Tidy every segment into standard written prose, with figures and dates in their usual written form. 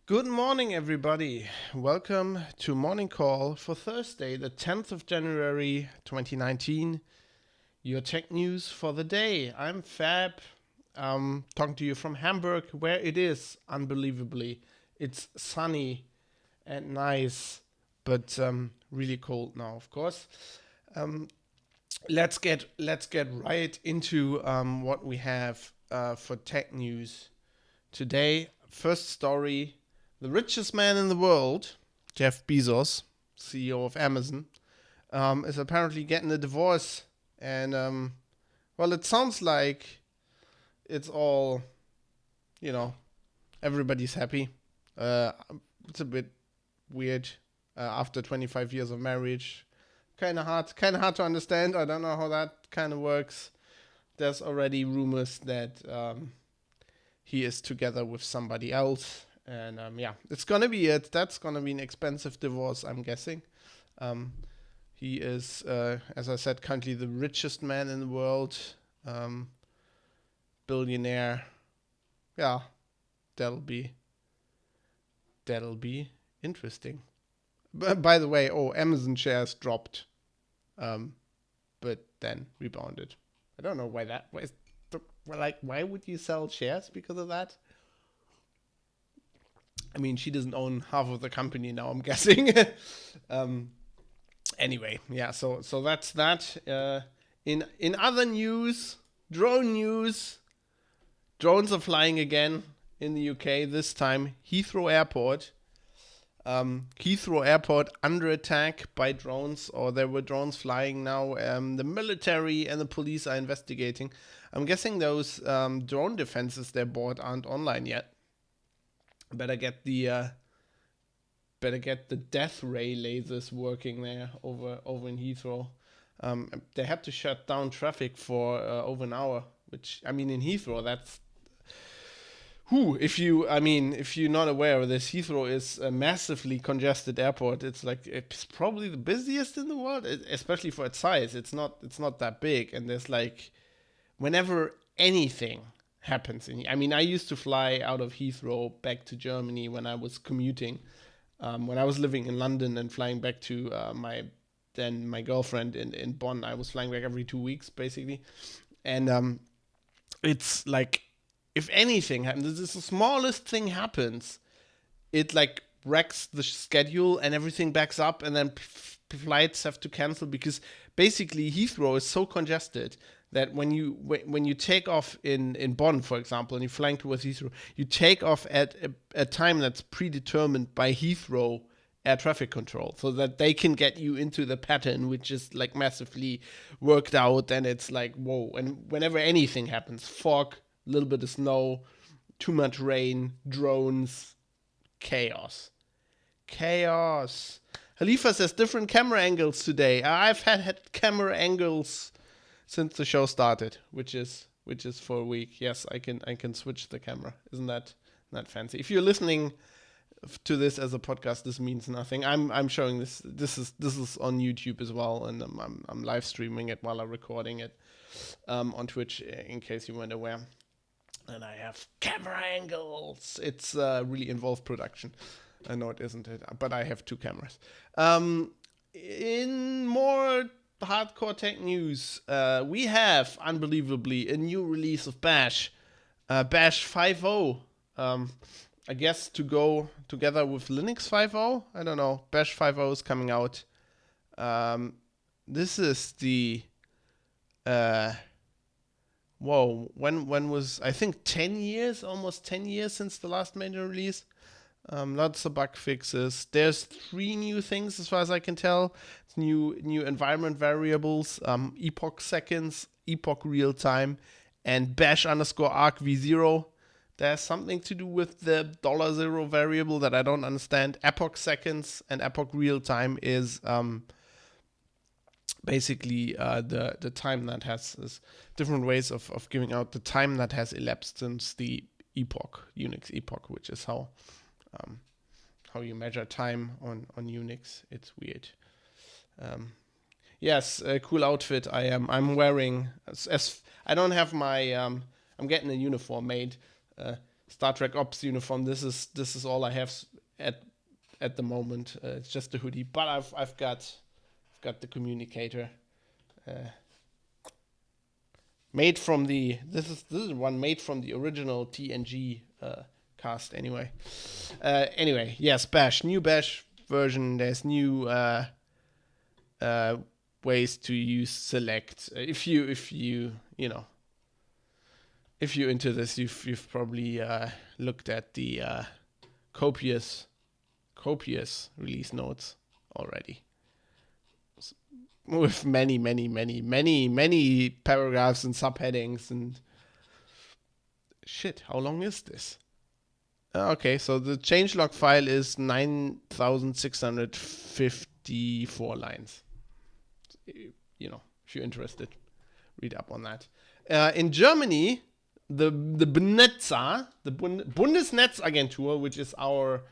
Good morning, everybody. Welcome to Morning Call for Thursday, the 10th of January 2019. Your tech news for the day. I'm Fab, talking to you from Hamburg, where it is, unbelievably, it's sunny and nice, but really cold now, of course. Let's get right into what we have for tech news today. First story. The richest man in the world, Jeff Bezos, CEO of Amazon, is apparently getting a divorce. And, well, it sounds like it's all, everybody's happy. It's a bit weird after 25 years of marriage. Kind of hard to understand. I don't know how that kind of works. There's already rumors that he is together with somebody else. And it's gonna be it. That's gonna be an expensive divorce, I'm guessing. He is, as I said, currently the richest man in the world, billionaire. Yeah, that'll be interesting. By the way, Amazon shares dropped, but then rebounded. I don't know why that. Why would you sell shares because of that? I mean, she doesn't own half of the company now, I'm guessing. Anyway, yeah, so that's that. In other news, drone news, drones are flying again in the UK, this time Heathrow Airport. Heathrow Airport under attack by drones, or there were drones flying now. The military and the police are investigating. I'm guessing those drone defenses they bought aren't online yet. Better get the death ray lasers working there over in Heathrow. They had to shut down traffic for over an hour, which, I mean, in Heathrow, that's if you're not aware of this, Heathrow is a massively congested airport. It's probably the busiest in the world, especially for its size. It's not that big, and there's whenever anything happens I used to fly out of Heathrow back to Germany when I was commuting, when I was living in London and flying back to my girlfriend in Bonn. I was flying back every 2 weeks basically, and it's if anything happens, the smallest thing happens, it wrecks the schedule and everything backs up, and then flights have to cancel because basically Heathrow is so congested that when you take off in Bonn, for example, and you're flying towards Heathrow, you take off at a time that's predetermined by Heathrow air traffic control, so that they can get you into the pattern, which is massively worked out. And it's whoa. And whenever anything happens, fog, a little bit of snow, too much rain, drones, chaos. Khalifa says different camera angles today. I've had camera angles since the show started, which is for a week. Yes, I can switch the camera. Isn't that fancy? If you're listening to this as a podcast, this means nothing. I'm showing this. This is on YouTube as well, and I'm live streaming it while I'm recording it on Twitch, in case you weren't aware. And I have camera angles. It's really involved production. I know it isn't it, but I have two cameras. In more hardcore tech news. We have, unbelievably, a new release of Bash. Bash 5.0. I guess to go together with Linux 5.0. I don't know. Bash 5.0 is coming out. This is the... when was... I think 10 years, almost 10 years since the last major release. Lots of bug fixes. There's 3 new things as far as I can tell. It's new environment variables, epoch seconds, epoch real time, and bash _arc v0. There's something to do with the $0 variable that I don't understand. Epoch seconds and epoch real time is basically the time that has different ways of giving out the time that has elapsed since the epoch, Unix epoch, which is how you measure time on Unix. It's weird. Yes, a cool outfit. I'm wearing as I don't have my I'm getting a uniform made, Star Trek Ops uniform. This is all I have at the moment. It's just a hoodie, but I've got the communicator. Made from the this is one made from the original TNG cast anyway. Yes, Bash, new Bash version. There's new ways to use select. If you're into this, you've probably looked at the copious release notes already, with many paragraphs and subheadings and shit. How long is this? Okay, so the changelog file is 9,654 lines. If you're interested, read up on that. In Germany, the Bundesnetzagentur, the Bundesnetzagentur, which is our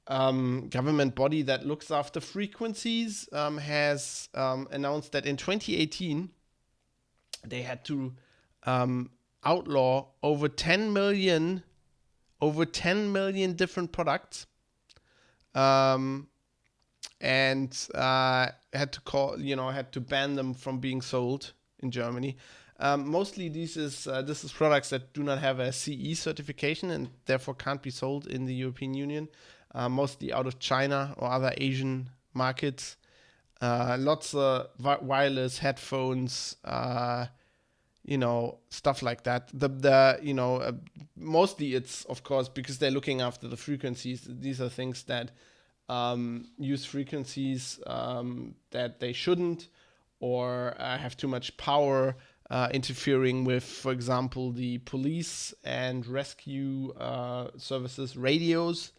government body that looks after frequencies, has announced that in 2018 they had to outlaw over 10 million different products, and had to ban them from being sold in Germany. Mostly this is products that do not have a CE certification and therefore can't be sold in the European Union, mostly out of China or other Asian markets. Lots of wireless headphones, stuff like that. Mostly it's, of course, because they're looking after the frequencies. These are things that use frequencies that they shouldn't, or have too much power, interfering with, for example, the police and rescue services radios,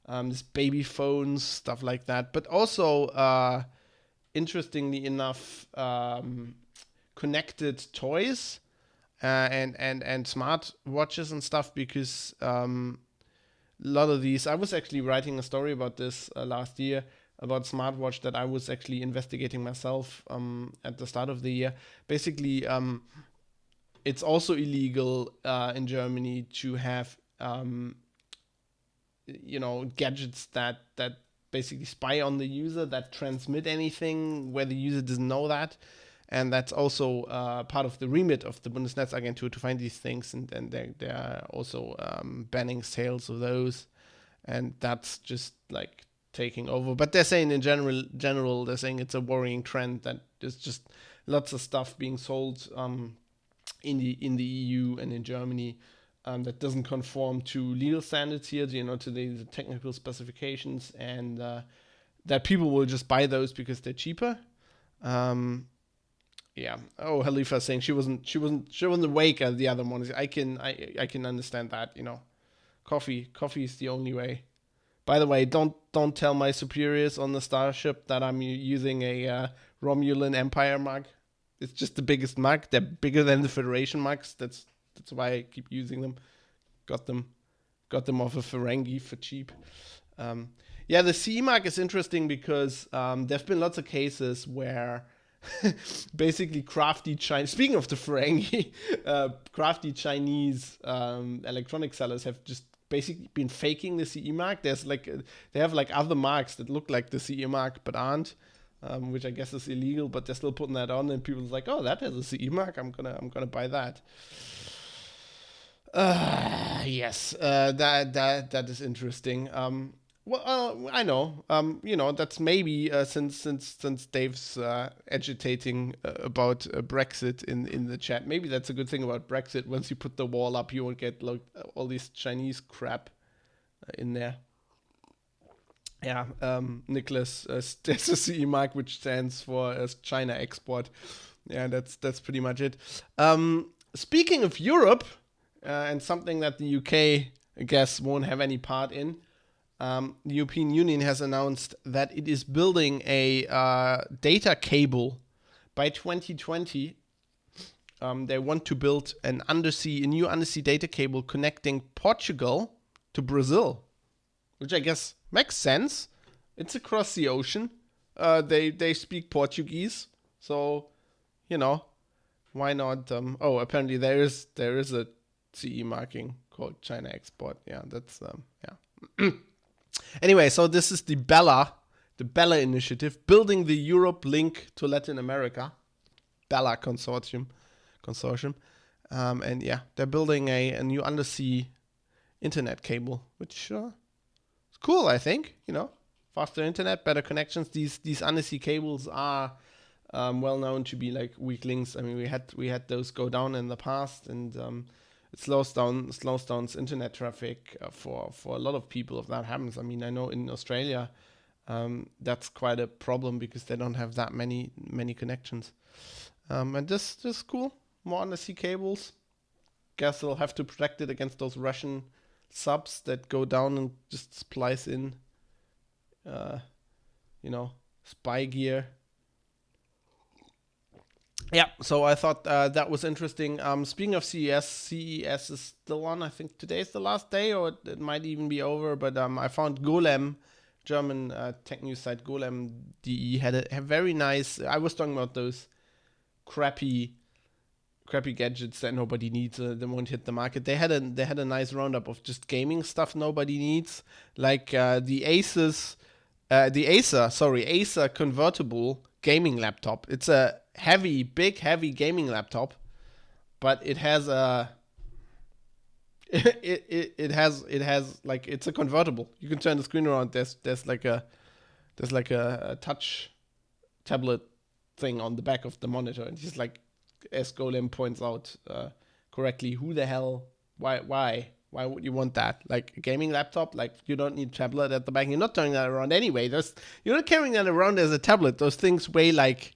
this baby phones, stuff like that. But also, interestingly enough, connected toys and smart watches and stuff, because a lot of these, I was actually writing a story about this last year, about smartwatch that I was actually investigating myself at the start of the year. Basically, it's also illegal in Germany to have gadgets that basically spy on the user, that transmit anything where the user doesn't know that. And that's also part of the remit of the Bundesnetzagentur to find these things, and they're also banning sales of those, and that's just like taking over. But they're saying in general, they're saying it's a worrying trend that there's just lots of stuff being sold in the EU and in Germany that doesn't conform to legal standards here, to the technical specifications, and that people will just buy those because they're cheaper. Yeah. Oh, Halifa saying she wasn't awake the other morning. I can understand that. Coffee is the only way. By the way, don't tell my superiors on the starship that I'm using a Romulan Empire mug. It's just the biggest mug. They're bigger than the Federation mugs. That's why I keep using them. Got them off of Ferengi for cheap. The CE mark is interesting because there've been lots of cases where basically crafty Chinese, speaking of the Ferengi, crafty Chinese electronic sellers have just basically been faking the CE mark. They have other marks that look like the CE mark but aren't. which I guess is illegal, but they're still putting that on, and people's like, oh, that has a CE mark. I'm gonna buy that. Yes, that is interesting. I know. That's maybe since Dave's agitating about Brexit in the chat. Maybe that's a good thing about Brexit. Once you put the wall up, you won't get like all this Chinese crap in there. Yeah, Nicholas, there's a CE mark which stands for China export. Yeah, that's pretty much it. Speaking of Europe, and something that the UK, I guess, won't have any part in, the European Union has announced that it is building a data cable by 2020. They want to build a new undersea data cable connecting Portugal to Brazil, which I guess makes sense. It's across the ocean. They speak Portuguese, so why not? Apparently there is a CE marking called China export. Yeah, that's yeah. Anyway, so this is the Bella initiative, building the Europe link to Latin America, Bella consortium, and yeah, they're building a new undersea internet cable, which is cool. I think faster internet, better connections. These undersea cables are well known to be like weak links. I mean, we had those go down in the past, and it slows down internet traffic for a lot of people if that happens. I mean, I know in Australia that's quite a problem because they don't have that many connections. And this is cool. More undersea cables. Guess they'll have to protect it against those Russian subs that go down and just splice in, spy gear. Yeah, so I thought that was interesting. Speaking of CES is still on. I think today is the last day, or it might even be over. But I found Golem, German tech news site Golem.de, had a very nice. I was talking about those crappy gadgets that nobody needs. They won't hit the market. They had a nice roundup of just gaming stuff nobody needs, like the Acer convertible gaming laptop. It's a big heavy gaming laptop, but it has a it has like, it's a convertible. You can turn the screen around. There's like a touch tablet thing on the back of the monitor, and just like, as Golem points out correctly, who the hell, why would you want that? Like a gaming laptop, like you don't need a tablet at the back. You're not turning that around anyway. You're not carrying that around as a tablet. Those things weigh like,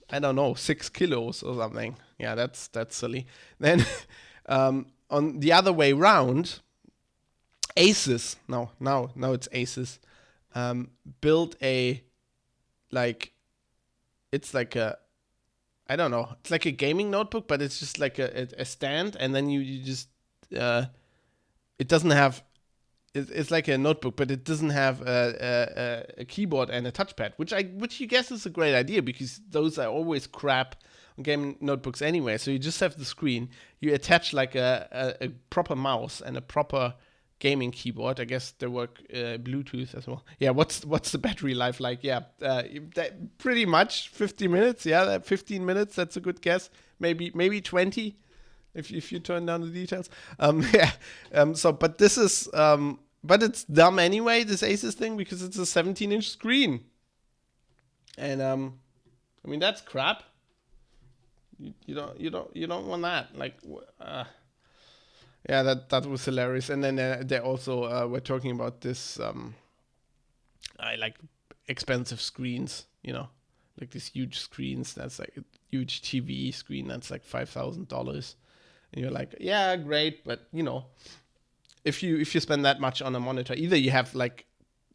I don't know, 6 kilos or something. Yeah, that's silly. Then on the other way round, Asus, now it's Asus, built a, like, it's like a, I don't know, it's like a gaming notebook, but it's just like a stand, and then you just, it doesn't have, it's like a notebook, but it doesn't have a keyboard and a touchpad, which you guess is a great idea, because those are always crap on gaming notebooks anyway. So you just have the screen, you attach like a proper mouse and a proper gaming keyboard. I guess they work Bluetooth as well. Yeah, what's the battery life like? Yeah, pretty much 50 minutes. Yeah, 15 minutes. That's a good guess. Maybe 20 if you turn down the details. Yeah. But this is but it's dumb anyway, this Asus thing, because it's a 17-inch screen, and I mean, that's crap. You don't want that. Like, yeah, that was hilarious. And then they also were talking about this, I like expensive screens, like these huge screens. That's like a huge TV screen that's like $5,000, and you're like, yeah, great, but if you spend that much on a monitor, either you have like,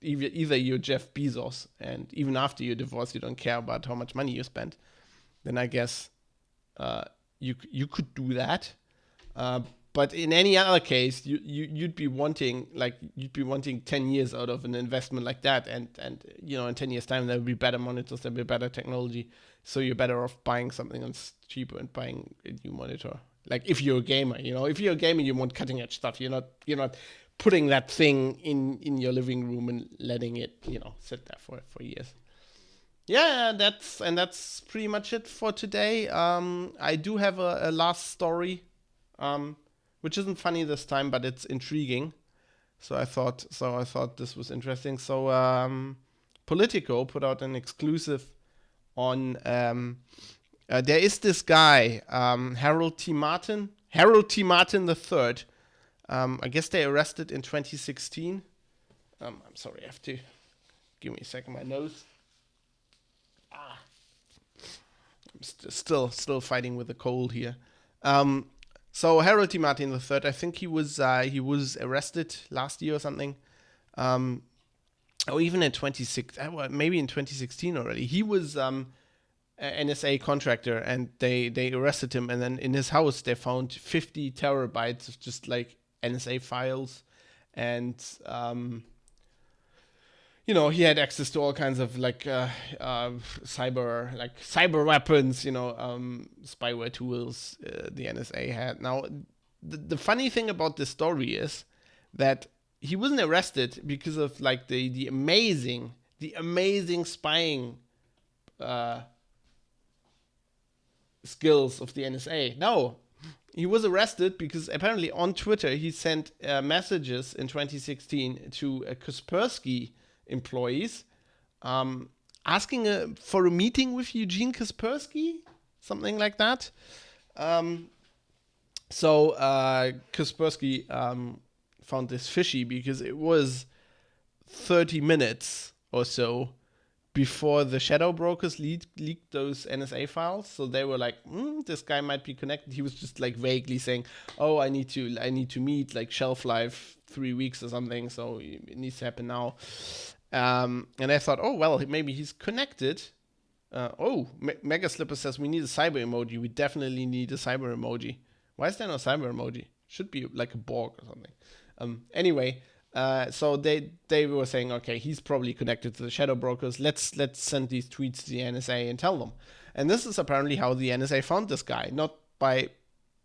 either you're Jeff Bezos, and even after your divorce, you don't care about how much money you spend, then I guess you could do that. But in any other case, you'd be wanting 10 years out of an investment like that, and in 10 years time there will be better monitors, there'll be better technology, so you're better off buying something that's cheaper and buying a new monitor. Like, if you're a gamer, if you're a gamer, you want cutting edge stuff. You're not putting that thing in your living room and letting it sit there for years. Yeah, that's pretty much it for today. I do have a last story, um, which isn't funny this time, but it's intriguing. So I thought this was interesting. So Politico put out an exclusive on there is this guy Harold T. Martin the third. I guess they arrested in 2016. I'm sorry, I have to give me a second. My nose. I'm still fighting with the cold here. Um, so Harold T. Martin the third. I think he was arrested last year or something. Um, or even in 2016, well, maybe in 2016 already. He was an NSA contractor, and they arrested him. And then in his house, they found 50 terabytes of just like NSA files, and he had access to all kinds of cyber weapons, spyware tools the NSA had. Now, the funny thing about this story is that he wasn't arrested because of like the amazing spying uh, skills of the NSA. No, he was arrested because apparently on Twitter he sent messages in 2016 to Kaspersky employees, um, asking for a meeting with Eugene Kaspersky, something like that. Um, so Kaspersky found this fishy because it was 30 minutes or so before the shadow brokers leaked those NSA files. So they were like, this guy might be connected. He was just like vaguely saying, oh, I need to meet, like shelf life 3 weeks or something. So it needs to happen now. And I thought, oh, well, maybe he's connected. Mega Slipper says we need a cyber emoji. We definitely need a cyber emoji. Why is there no cyber emoji? Should be like a Borg or something. Anyway, so they were saying, okay, he's probably connected to the shadow brokers. Let's send these tweets to the NSA and tell them. And this is apparently how the NSA found this guy, not by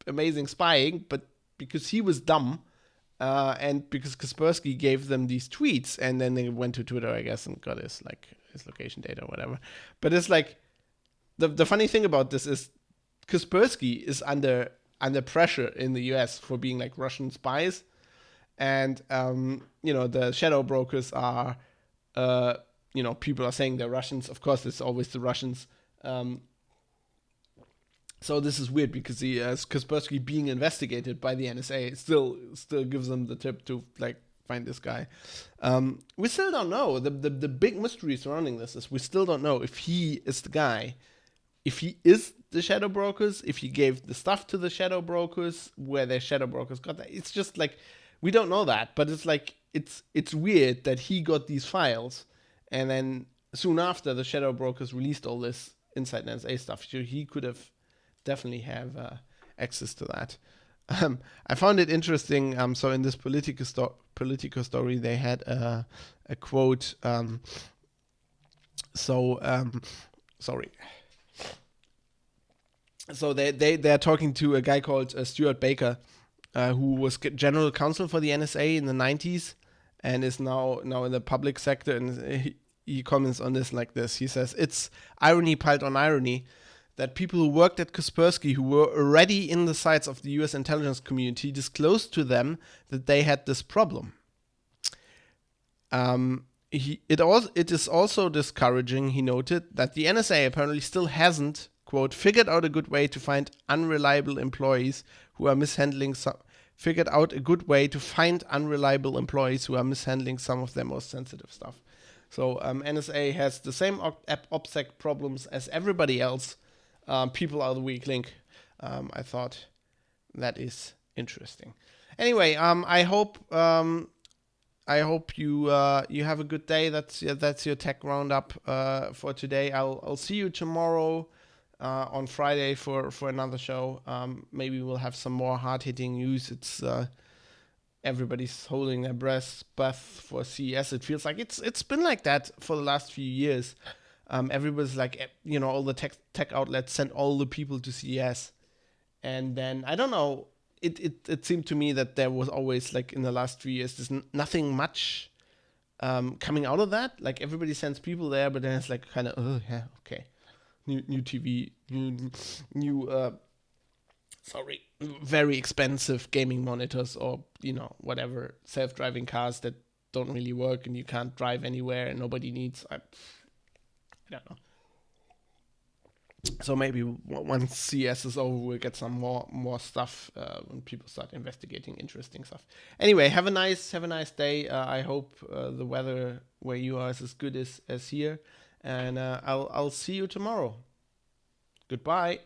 amazing spying, but because he was dumb, and because Kaspersky gave them these tweets, and then they went to Twitter, I guess, and got his location data or whatever. But it's like the funny thing about this is Kaspersky is under pressure in the US for being like Russian spies. And the shadow brokers are people are saying they're Russians. Of course, it's always the Russians. So this is weird because Kaspersky being investigated by the NSA still gives them the tip to like find this guy. We still don't know. The big mystery surrounding this is we still don't know if he is the guy, if he is the shadow brokers, if he gave the stuff to the shadow brokers, where their shadow brokers got that. It's just like we don't know that, but it's like it's weird that he got these files, and then soon after the shadow brokers released all this inside NSA stuff. So he could have definitely have access to that. I found it interesting. So in this Politico story, they had a quote. Sorry. So they're talking to a guy called Stuart Baker, who was general counsel for the NSA in the 90s and is now in the public sector. And he comments on this like this. He says, it's irony piled on irony that people who worked at Kaspersky, who were already in the sights of the US intelligence community, disclosed to them that they had this problem. It is also discouraging, he noted, that the NSA apparently still hasn't, quote, figured out a good way to find unreliable employees who are mishandling some of their most sensitive stuff. So NSA has the same OPSEC problems as everybody else. People are the weak link. I thought that is interesting. Anyway, I hope you have a good day. That's your tech roundup for today. I'll see you tomorrow on Friday for another show. Maybe we'll have some more hard-hitting news. It's everybody's holding their breath for CES. It feels like it's been like that for the last few years. Everybody's like, all the tech outlets sent all the people to CES, and then I don't know. It seemed to me that there was always, like, in the last 3 years, there's nothing much coming out of that. Like everybody sends people there, but then it's like kind of, oh yeah, okay, new TV, new sorry, very expensive gaming monitors, or whatever, self-driving cars that don't really work and you can't drive anywhere and nobody needs. I don't know. So maybe once CS is over, we'll get some more stuff when people start investigating interesting stuff. Anyway, have a nice day. I hope the weather where you are is as good as here, and I'll see you tomorrow. Goodbye.